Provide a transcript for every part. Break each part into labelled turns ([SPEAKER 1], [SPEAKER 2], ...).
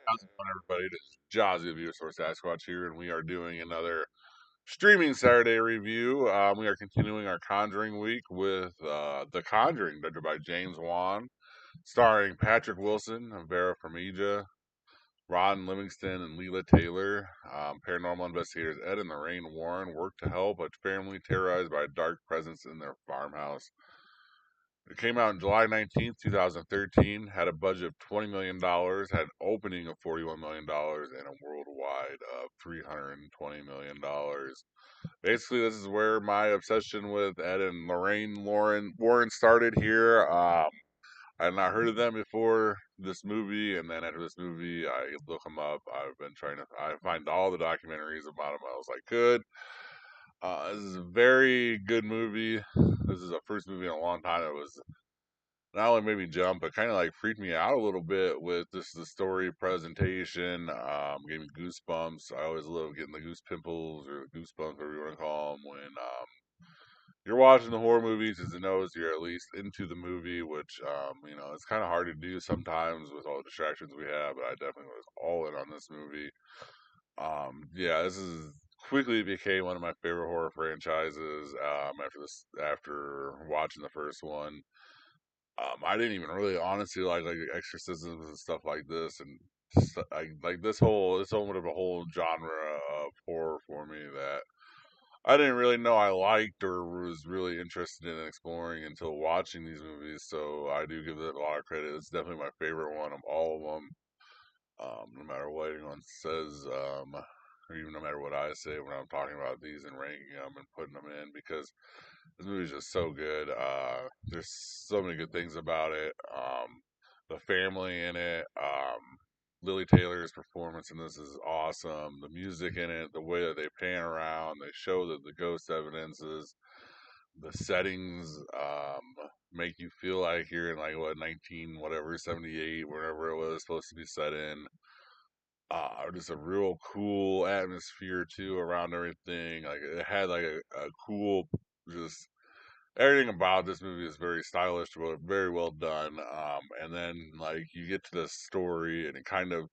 [SPEAKER 1] How's it going, everybody? It is Jazzy of Viewer Sasquatch here, and we are doing another streaming Saturday review. We are continuing our Conjuring week with The Conjuring, directed by James Wan, starring Patrick Wilson, Vera Farmiga, Ron Livingston, and Leela Taylor. Paranormal investigators Ed and Lorraine Warren work to help a family terrorized by a dark presence in their farmhouse. It came out on July 19th, 2013, had a budget of $20 million, had an opening of $41 million, and a worldwide of $320 million. Basically, this is where my obsession with Ed and Lorraine Warren started here. I had not heard of them before this movie, and then after this movie, I look them up. I've been I find all the documentaries about them I could. This is a very good movie. This is the first movie in a long time that was not only made me jump, but kind of like freaked me out a little bit with this the story presentation. Gave me goosebumps. I always love getting the goose pimples or goosebumps, whatever you want to call them, when you're watching the horror movies, as it knows you're at least into the movie, which it's kind of hard to do sometimes with all the distractions we have. But I definitely was all in on this movie. Yeah, this is quickly became one of my favorite horror franchises. After watching the first one. I didn't even really honestly like exorcisms and stuff like this, and like this whole bit of a whole genre of horror for me that I didn't really know I liked or was really interested in exploring until watching these movies. So I do give it a lot of credit. It's definitely my favorite one of all of them. No matter what anyone says, or even no matter what I say when I'm talking about these and ranking them and putting them in, because this movie's just so good. There's so many good things about it. The family in it. Lily Taylor's performance in this is awesome. The music in it, the way that they pan around, they show that the ghost evidences, the settings make you feel like you're in like what 19 whatever 78 wherever it was supposed to be set in. Just a real cool atmosphere too around everything. Like it had like a cool just everything about this movie is very stylish, very well done. And then like you get to the story, and it kind of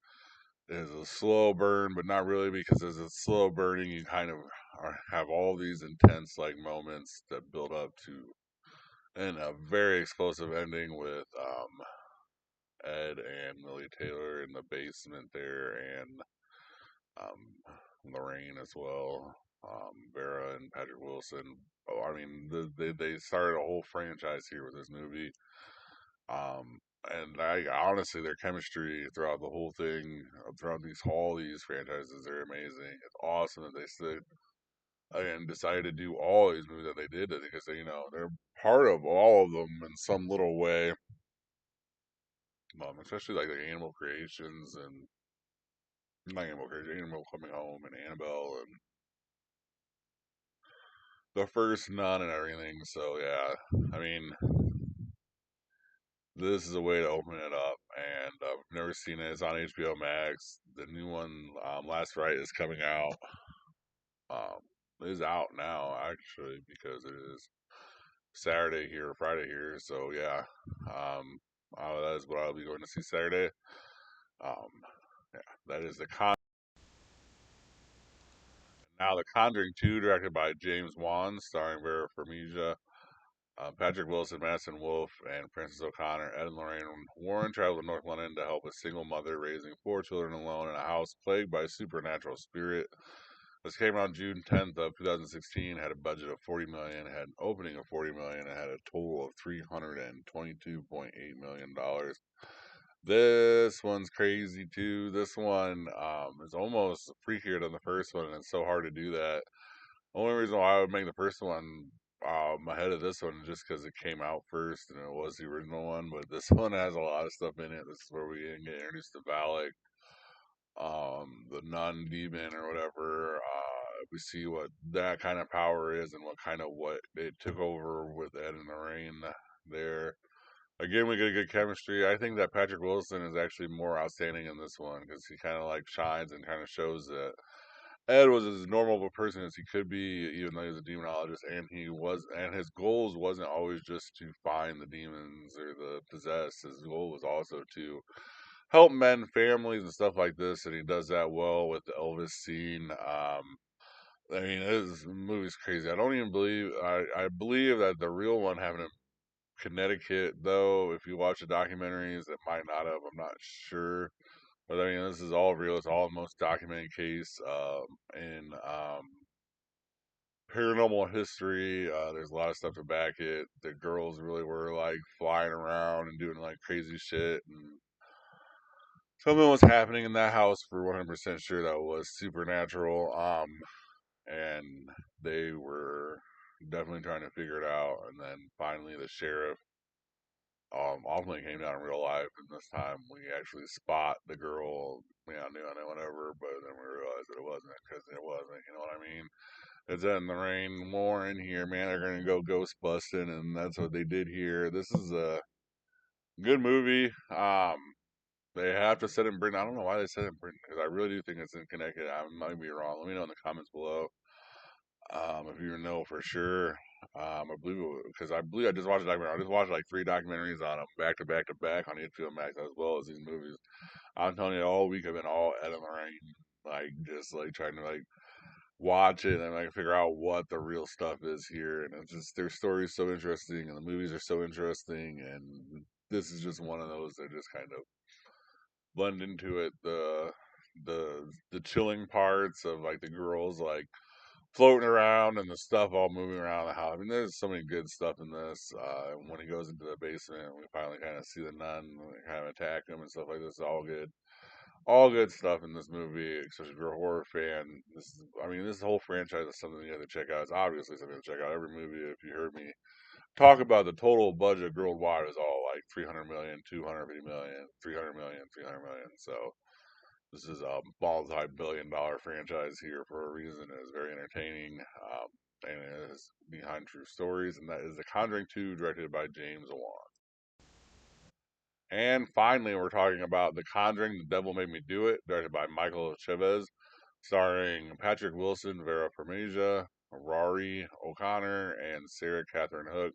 [SPEAKER 1] is a slow burn, but not really, because as it's slow burning, you kind of have all these intense like moments that build up to and a very explosive ending with Ed and Lily Taylor in the basement there, and Lorraine as well, Vera and Patrick Wilson. Oh, I mean, they started a whole franchise here with this movie. Um, and I honestly, their chemistry throughout the whole thing, throughout all these franchises, they're amazing. It's awesome that they stood and decided to do all these movies that they did, because they're part of all of them in some little way. Especially like the Animal Creations and not Animal Creation, Animal Coming Home and Annabelle and the first Nun and everything. So yeah, I mean, this is a way to open it up, and I've never seen it. It's on HBO Max. The new one, Last Rite, is coming out. Um, is out now actually, because it is Saturday here, Friday here. So yeah, um, that is what I'll be going to see Saturday. Um, yeah, that is the Conjuring 2, directed by James Wan, starring Vera Farmiga, Patrick Wilson, Madison Wolfe, and Frances O'Connor. Ed and Lorraine Warren travel to North London to help a single mother raising four children alone in a house plagued by a supernatural spirit. This came out June 10th of 2016. Had a budget of 40 million, had an opening of 40 million, and had a total of 322.8 million dollars. This one's crazy too. This one is almost freakier than the first one, and it's so hard to do that. Only reason why I would make the first one ahead of this one is just because it came out first and it was the original one. But this one has a lot of stuff in it. This is where we get introduced to Valak, the nun demon or whatever. We see what that kind of power is and what it took over with Ed and Lorraine there. Again, we get a good chemistry. I think that Patrick Wilson is actually more outstanding in this one, because he kind of like shines and kind of shows that Ed was as normal of a person as he could be, even though he was a demonologist, and his goals wasn't always just to find the demons or the possessed. His goal was also to help mend families and stuff like this, and he does that well with the Elvis scene. I mean, this movie's crazy. I don't even believe I believe that the real one happened in Connecticut, though. If you watch the documentaries, it might not have. I'm not sure, but I mean, this is all real. It's all the most documented case in paranormal history. There's a lot of stuff to back it. The girls really were like flying around and doing like crazy shit, and something was happening in that house for 100% sure that was supernatural. And they were definitely trying to figure it out. And then finally, the sheriff ultimately came down in real life, and this time we actually spot the girl. Yeah, knew on it, whatever, but then we realized that it wasn't because it wasn't. You know what I mean? It's in the rain more in here, man. They're gonna go ghost busting, and that's what they did here. This is a good movie. They have to set it in Britain. I don't know why they set it in Britain because I really do think it's in Connecticut. I might be wrong. Let me know in the comments below if you know for sure. I believe because I believe I just watched a documentary. I just watched like 3 documentaries on them back to back to back on HBO Max as well as these movies. I'm telling you, all week I've been all out of the rain, like just like trying to like watch it and like figure out what the real stuff is here. And it's just their story's so interesting and the movies are so interesting. And this is just one of those that just kind of blend into it. The chilling parts of like the girls like floating around and the stuff all moving around the house. I mean, there's so many good stuff in this. When he goes into the basement, we finally kind of see the nun kind of attack him and stuff like this. All good, all good stuff in this movie. Especially if you're a horror fan. I mean, this whole franchise is something you have to check out. It's obviously something to check out. Every movie, if you heard me talk about the total budget worldwide, is all like 300 million, 250 million, 300 million, 300 million. So this is a multi-billion-dollar franchise here for a reason. It is very entertaining, and it is behind true stories, and that is The Conjuring 2, directed by James Wan. And finally, we're talking about The Conjuring, The Devil Made Me Do It, directed by Michael Chavez, starring Patrick Wilson, Vera Farmiga, Rory O'Connor, and Sarah Catherine Hook.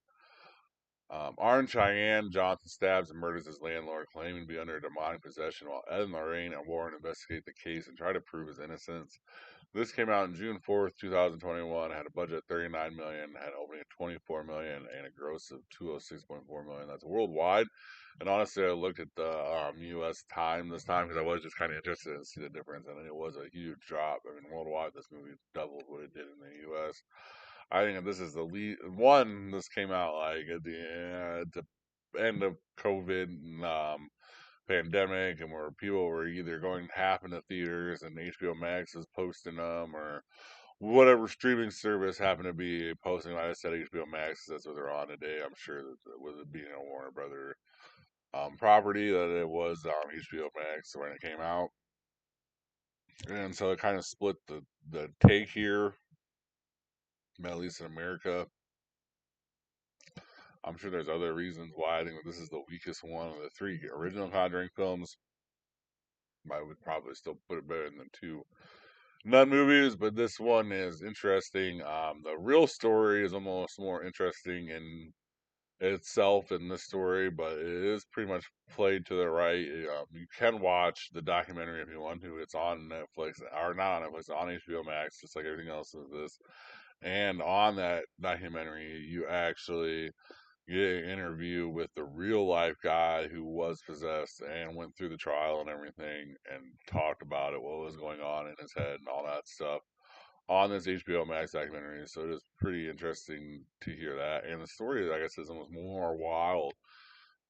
[SPEAKER 1] Orange Cheyenne Johnson stabs and murders his landlord, claiming to be under demonic possession, while Ed and Lorraine and Warren investigate the case and try to prove his innocence. This came out on June 4th, 2021. Had a budget of 39 million, had an opening of 24 million, and a gross of 206.4 million. That's worldwide. And honestly, I looked at the U.S. time this time because I was just kind of interested to see the difference, and it was a huge drop. I mean, worldwide, this movie doubled what it did in the U.S. I think this is the lead one. This came out like at the end of COVID and, pandemic, and where people were either going half into theaters and HBO Max is posting them, or whatever streaming service happened to be posting. Like I said, HBO Max, that's what they're on today. I'm sure that with it being a Warner Brother property, that it was on HBO Max when it came out, and so it kind of split the take here, at least in America. I'm sure there's other reasons why I think that this is the weakest one of the 3 original Conjuring films. I would probably still put it better than the 2 Nun movies, but this one is interesting. The real story is almost more interesting in itself in this story, but it is pretty much played to the right. You can watch the documentary if you want to. It's on Netflix, or not on Netflix, on HBO Max, just like everything else of this. And on that documentary, you actually get an interview with the real life guy who was possessed and went through the trial and everything and talked about it, what was going on in his head and all that stuff on this HBO Max documentary. So it is pretty interesting to hear that. And the story, like I said, is almost more wild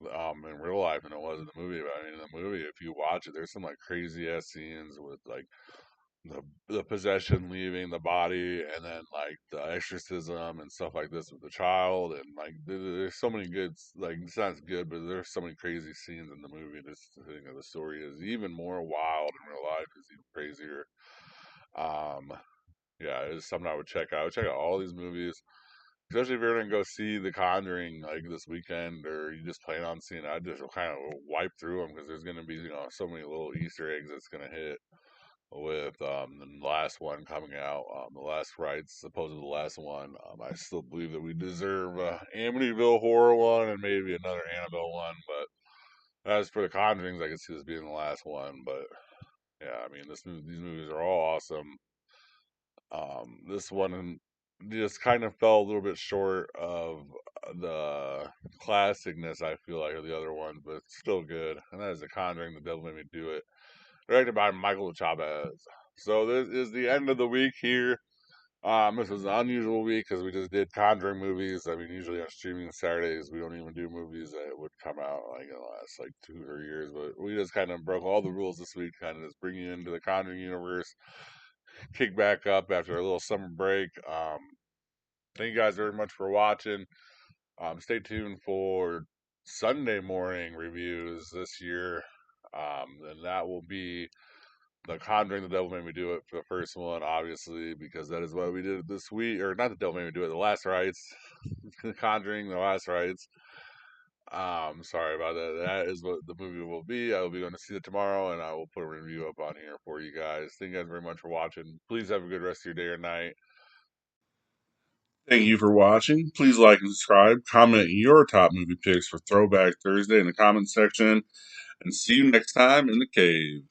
[SPEAKER 1] in real life than it was in the movie. But I mean, in the movie, if you watch it, there's some like crazy ass scenes with like the possession leaving the body, and then like the exorcism and stuff like this with the child, and like there's so many good, like it's not good, but there's so many crazy scenes in the movie. This thing of the story is even more wild in real life. It's even crazier. Um, yeah, it's something I would check out. I would check out all these movies, especially if you're gonna go see The Conjuring like this weekend, or you just plan on seeing it. I just kind of wipe through them because there's gonna be so many little Easter eggs that's gonna hit with the last one coming out, the last rites, supposedly the last one. I still believe that we deserve Amityville horror one and maybe another Annabelle one, but As for the Conjurings, I could see this being the last one, but yeah, I mean, these movies are all awesome. This one just kind of fell a little bit short of the classicness, I feel like, of the other ones, but it's still good. And that is The Conjuring, The Devil Made Me Do It, directed by Michael Chavez. So this is the end of the week here. This was an unusual week because we just did Conjuring movies. I mean, usually on streaming Saturdays, we don't even do movies that would come out like in the last like 2 or 3 years. But we just kind of broke all the rules this week, kind of just bring you into the Conjuring universe, kick back up after a little summer break. Thank you guys very much for watching. Stay tuned for Sunday morning reviews this year. And that will be The Conjuring, The Devil Made Me Do It for the first one, obviously, because that is what we did this week. Or not The Devil Made Me Do It, The Last Rites. The Conjuring, The Last Rites. Sorry about that. That is what the movie will be. I will be going to see it tomorrow, and I will put a review up on here for you guys. Thank you guys very much for watching. Please have a good rest of your day or night. Thank you for watching. Please like and subscribe. Comment your top movie picks for Throwback Thursday in the comments section. And see you next time in the cave.